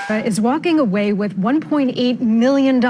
is walking away with $1.8 million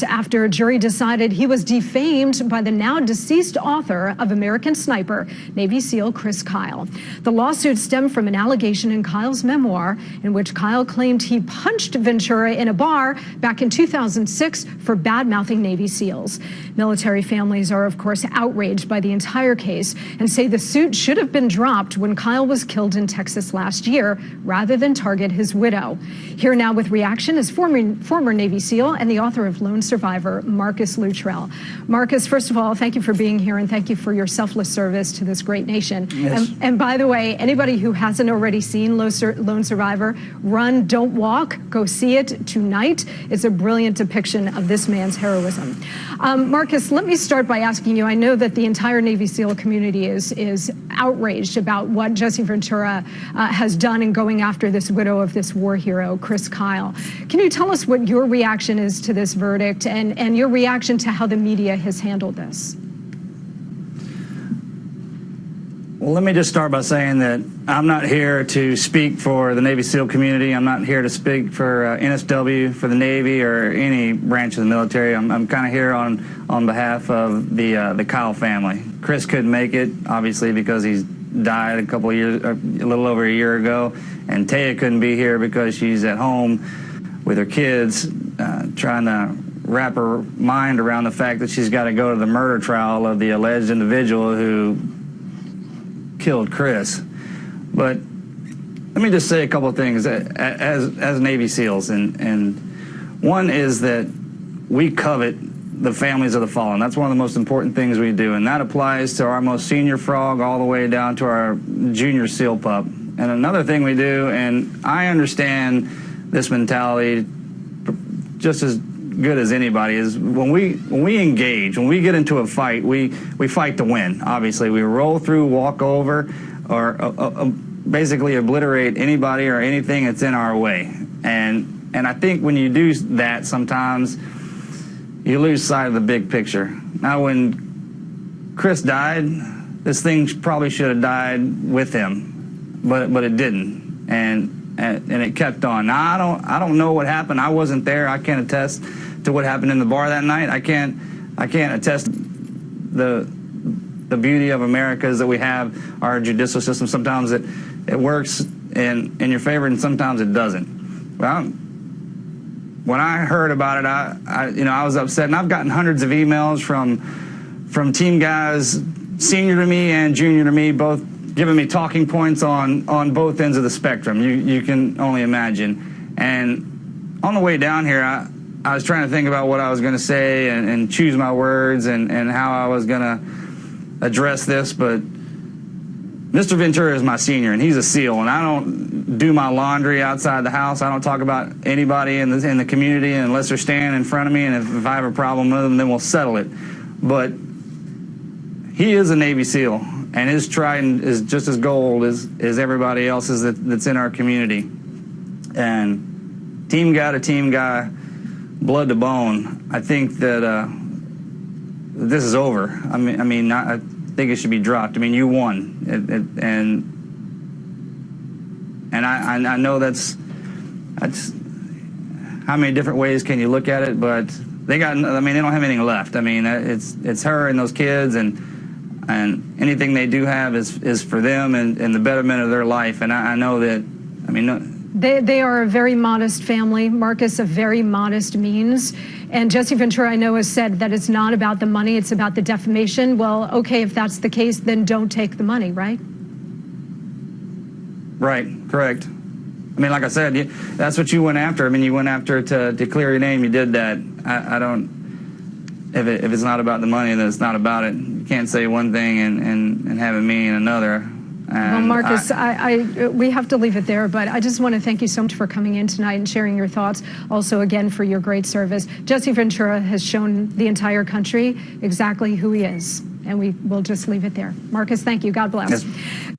after a jury decided he was defamed by the now deceased author of American Sniper, Navy SEAL Chris Kyle. The lawsuit stemmed from an allegation in Kyle's memoir in which Kyle claimed he punched Ventura in a bar back in 2006 for bad-mouthing Navy SEALs. Military families are, of course, outraged by the entire case and say the suit should have been dropped when Kyle was killed in Texas last year rather than target his widow. Here now with reaction is former Navy SEAL and the author of Lone Survivor, Marcus Luttrell. Marcus, first of all, thank you for being here and thank you for your selfless service to this great nation. Yes. And by the way, anybody who hasn't already seen Lone Survivor, run, don't walk, go see it tonight. It's a brilliant depiction of this man's heroism. Marcus, let me start by asking you, I know that the entire Navy SEAL community is outraged about what Jesse Ventura has done in going after this widow of this war hero, Chris Kyle. Can you tell us what your reaction is to this verdict and your reaction to how the media has handled this? Well, let me just start by saying that I'm not here to speak for the Navy SEAL community. I'm not here to speak for NSW, for the Navy, or any branch of the military. I'm kind of here on behalf of the Kyle family. Chris couldn't make it, obviously, because he's died a couple of years, a little over a year ago, and Taya couldn't be here because she's at home with her kids, trying to wrap her mind around the fact that she's got to go to the murder trial of the alleged individual who killed Chris. But let me just say a couple of things as Navy SEALs, and one is that we covet the families of the fallen. That's one of the most important things we do, and that applies to our most senior frog all the way down to our junior SEAL pup. And another thing we do, and I understand this mentality just as good as anybody, is when we engage, when we get into a fight, we fight to win. Obviously, we roll through, walk over, or basically obliterate anybody or anything that's in our way. And I think when you do that, sometimes you lose sight of the big picture. Now, when Chris died, this thing probably should have died with him, but it didn't, and it kept on. Now, I don't know what happened. I wasn't there. I can't attest to what happened in the bar that night. I can't attest the beauty of America is that we have our judicial system. Sometimes it works in your favor, and sometimes it doesn't. Well, when I heard about it, I was upset, and I've gotten hundreds of emails from team guys, senior to me and junior to me, both giving me talking points on both ends of the spectrum. You can only imagine. And on the way down here, I was trying to think about what I was going to say and choose my words and how I was going to address this, but Mr. Ventura is my senior, and he's a SEAL, and I don't do my laundry outside the house. I don't talk about anybody in the community unless they're standing in front of me, and if I have a problem with them, then we'll settle it. But he is a Navy SEAL, and his trident is just as gold as everybody else's that's in our community. And team guy to team guy, blood to bone, I think that this is over. I think it should be dropped. I mean, you won, and I know that's how many different ways can you look at it, but they don't have anything left. I mean, it's her and those kids, and anything they do have is for them and the betterment of their life. And I know that, They are a very modest family, Marcus, a very modest means. And Jesse Ventura, I know, has said that it's not about the money, it's about the defamation. Well, okay, if that's the case, then don't take the money, right? Right, correct. I mean, like I said, that's what you went after. I mean, you went after to clear your name, you did that. I don't, if it's not about the money, then it's not about it. You can't say one thing and have it mean another. Well, Marcus, we have to leave it there, but I just want to thank you so much for coming in tonight and sharing your thoughts. Also, again, for your great service. Jesse Ventura has shown the entire country exactly who he is, and we will just leave it there. Marcus, thank you. God bless. Yes.